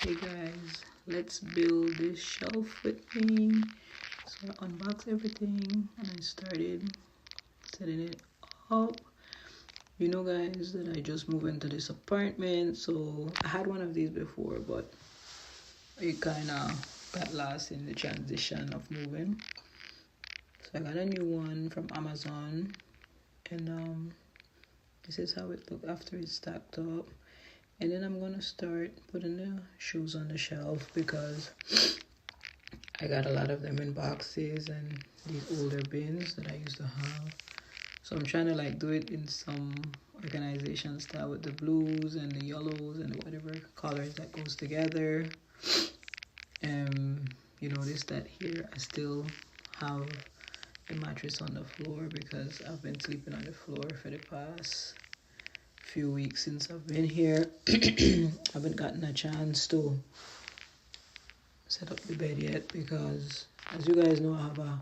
Hey guys, let's build this shelf with me. So I unboxed everything and I started setting it up. You know guys that I just moved into this apartment, so I had one of these before, but it kind of got lost in the transition of moving. So I got a new one from Amazon, and this is how it looked after it's stacked up. And then I'm gonna start putting the shoes on the shelf because I got a lot of them in boxes and these older bins that I used to have. So I'm trying to like do it in some organization style with the blues and the yellows and whatever colors that goes together. You notice that here I still have the mattress on the floor because I've been sleeping on the floor for the past few weeks since I've been here. I haven't gotten a chance to set up the bed yet because, as you guys know, I have a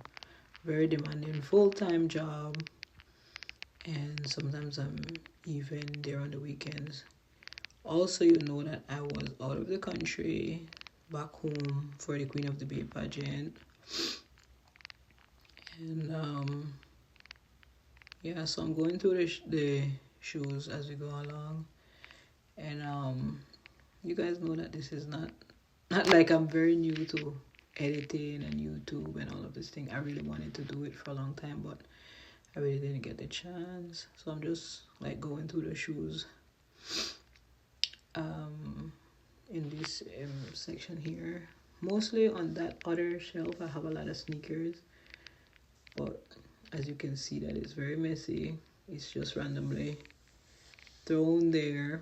very demanding full-time job, and sometimes I'm even there on the weekends. Also, you know that I was out of the country, back home for the Queen of the Bay pageant, and yeah, so I'm going through the shoes as we go along, and you guys know that this is not like I'm very new to editing and YouTube and all of this thing. I really wanted to do it for a long time, but I really didn't get the chance. So I'm just like going through the shoes in this section here. Mostly on that other shelf I have a lot of sneakers, but as you can see that it's very messy. It's just randomly thrown there.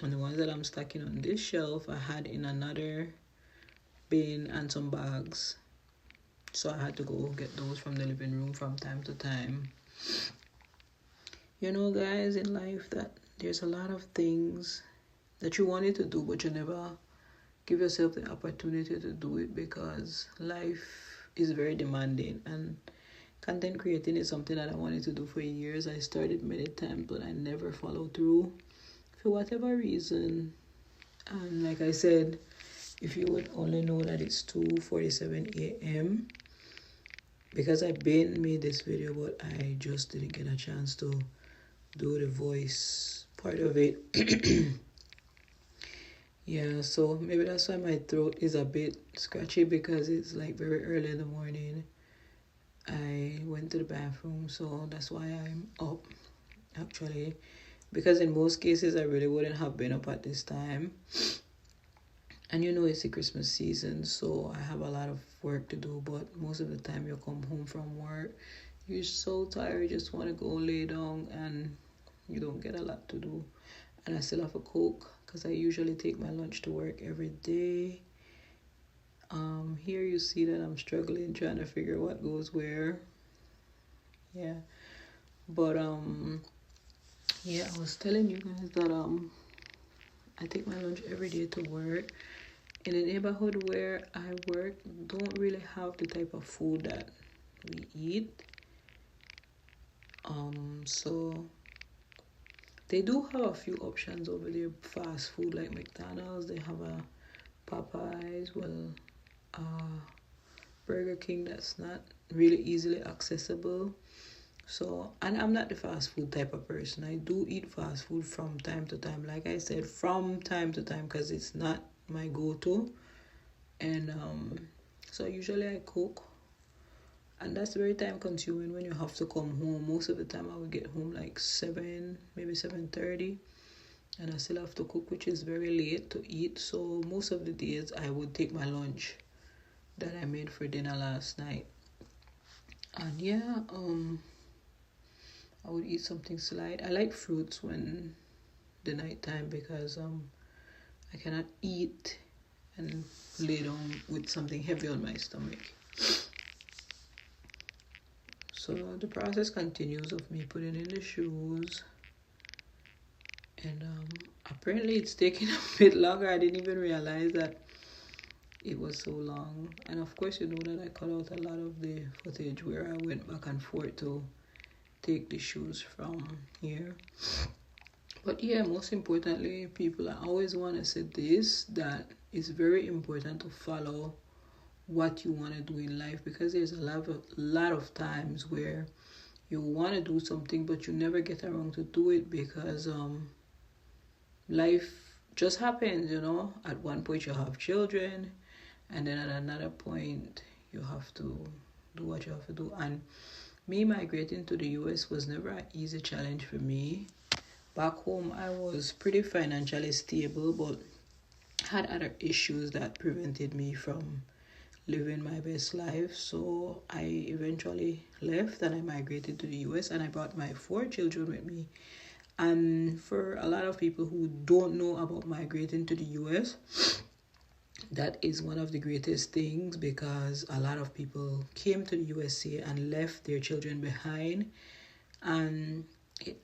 And the ones that I'm stacking on this shelf I had in another bin and some bags, so I had to go get those from the living room from time to time. You know guys, in life that there's a lot of things that you wanted to do but you never give yourself the opportunity to do it because life is very demanding, and content creating is something that I wanted to do for years. I started many times but I never followed through for whatever reason. And like I said, if you would only know that it's 2:47 a.m. because I made this video, but I just didn't get a chance to do the voice part of it. Yeah, so maybe that's why my throat is a bit scratchy, because it's like very early in the morning. I went to the bathroom, so that's why I'm up actually, because in most cases I really wouldn't have been up at this time. And you know it's the Christmas season, so I have a lot of work to do, but most of the time you come home from work, you're so tired, you just want to go lay down and you don't get a lot to do. And I still have a Coke because I usually take my lunch to work every day. Here you see that I'm struggling trying to figure what goes where. Yeah. But yeah, I was telling you guys that I take my lunch every day to work. In the neighborhood where I work, don't really have the type of food that we eat. So they do have a few options over there, fast food like McDonald's. They have a Popeyes, Burger King that's not really easily accessible. So, and I'm not the fast food type of person. I do eat fast food from time to time. Like I said, from time to time, because it's not my go-to. And so usually I cook. And that's very time consuming when you have to come home. Most of the time I would get home like 7, maybe 7:30. And I still have to cook, which is very late to eat. So most of the days I would take my lunch that I made for dinner last night. And yeah, I would eat something slight. I like fruits when the night time because I cannot eat and lay down with something heavy on my stomach. So the process continues of me putting in the shoes, and apparently it's taking a bit longer. I didn't even realize that it was so long. And of course you know that I cut out a lot of the footage where I went back and forth to take the shoes from here. But yeah, most importantly, people, I always want to say this, that it's very important to follow what you want to do in life, because there's a lot of times where you want to do something but you never get around to do it because life just happens, at one point you have children, and then at another point you have to do what you have to do. And me migrating to the US was never an easy challenge for me. Back home I was pretty financially stable, but had other issues that prevented me from living my best life. So I eventually left and I migrated to the US, and I brought my 4 children with me. And for a lot of people who don't know about migrating to the US, that is one of the greatest things, because a lot of people came to the USA and left their children behind. And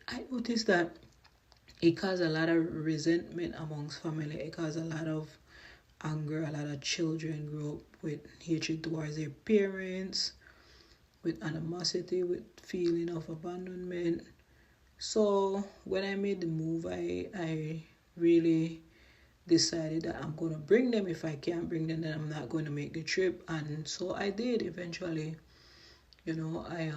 I noticed that it caused a lot of resentment amongst family. It caused a lot of anger. A lot of children grew up with hatred towards their parents, with animosity, with feeling of abandonment. So when I made the move, I really decided that I'm going to bring them. If I can't bring them, then I'm not going to make the trip. And so I did eventually. I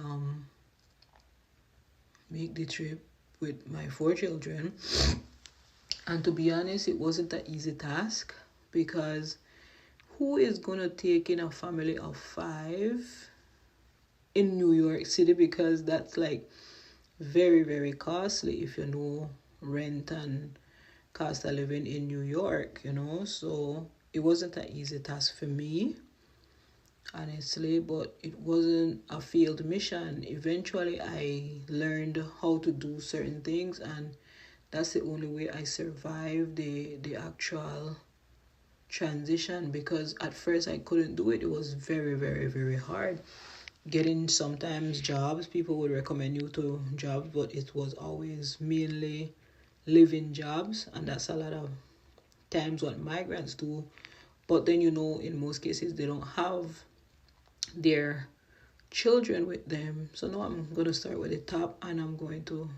make the trip with my 4 children. And to be honest, it wasn't an easy task, because who is going to take in a family of 5 in New York City? Because that's like very, very costly if you know rent and cost of living in New York. So it wasn't an easy task for me, honestly, but it wasn't a failed mission. Eventually, I learned how to do certain things, and that's the only way I survived the actual transition, because at first I couldn't do it. It was very, very, very hard getting sometimes jobs. People would recommend you to jobs, but it was always mainly living jobs, and that's a lot of times what migrants do. But then, in most cases they don't have their children with them. So now I'm going to start with the top, and I'm going to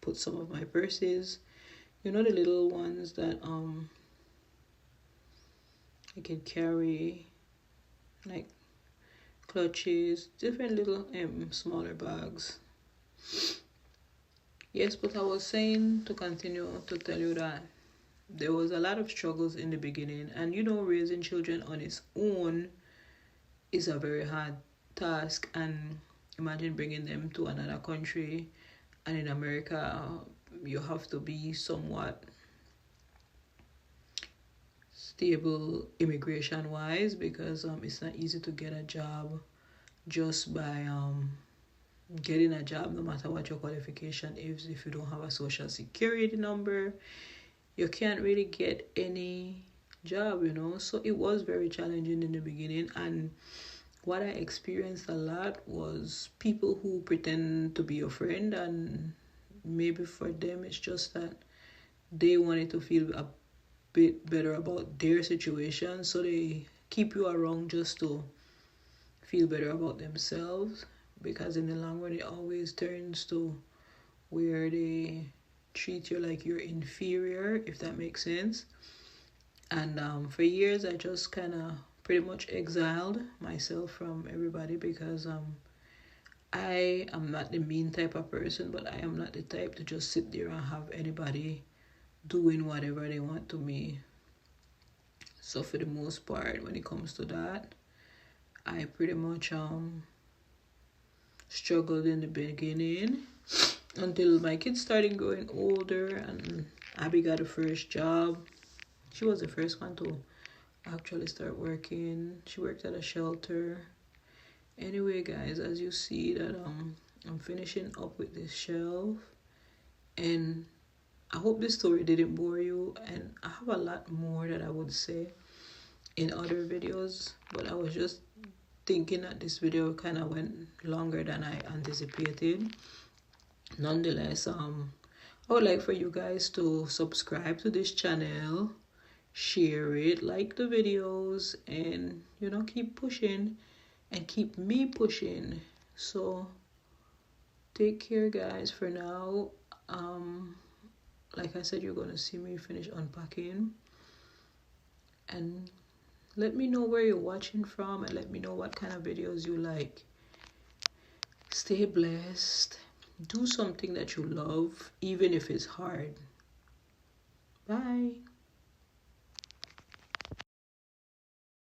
put some of my purses, the little ones that I can carry, like clutches, different little smaller bags. Yes, but I was saying, to continue to tell you, that there was a lot of struggles in the beginning, and raising children on its own is a very hard task. And imagine bringing them to another country, and in America you have to be somewhat stable immigration wise, because it's not easy to get a job just by getting a job, no matter what your qualification is. If you don't have a social security number, you can't really get any job. So it was very challenging in the beginning. And what I experienced a lot was people who pretend to be your friend, and maybe for them it's just that they wanted to feel a bit better about their situation, so they keep you around just to feel better about themselves, because in the long run it always turns to where they treat you like you're inferior, if that makes sense. And for years I just kind of pretty much exiled myself from everybody, because I am not the mean type of person, but I am not the type to just sit there and have anybody doing whatever they want to me. So for the most part, when it comes to that, I pretty much struggled in the beginning, until my kids started growing older and Abby got her first job. She was the first one to actually start working. She worked at a shelter. Anyway, guys, as you see that I'm finishing up with this shelf, and I hope this story didn't bore you, and I have a lot more that I would say in other videos, but I was just thinking that this video kind of went longer than I anticipated. Nonetheless, I would like for you guys to subscribe to this channel, share it, like the videos, and keep pushing and keep me pushing. So take care, guys. For now, like I said, you're going to see me finish unpacking. And let me know where you're watching from, and let me know what kind of videos you like. Stay blessed. Do something that you love, even if it's hard. Bye.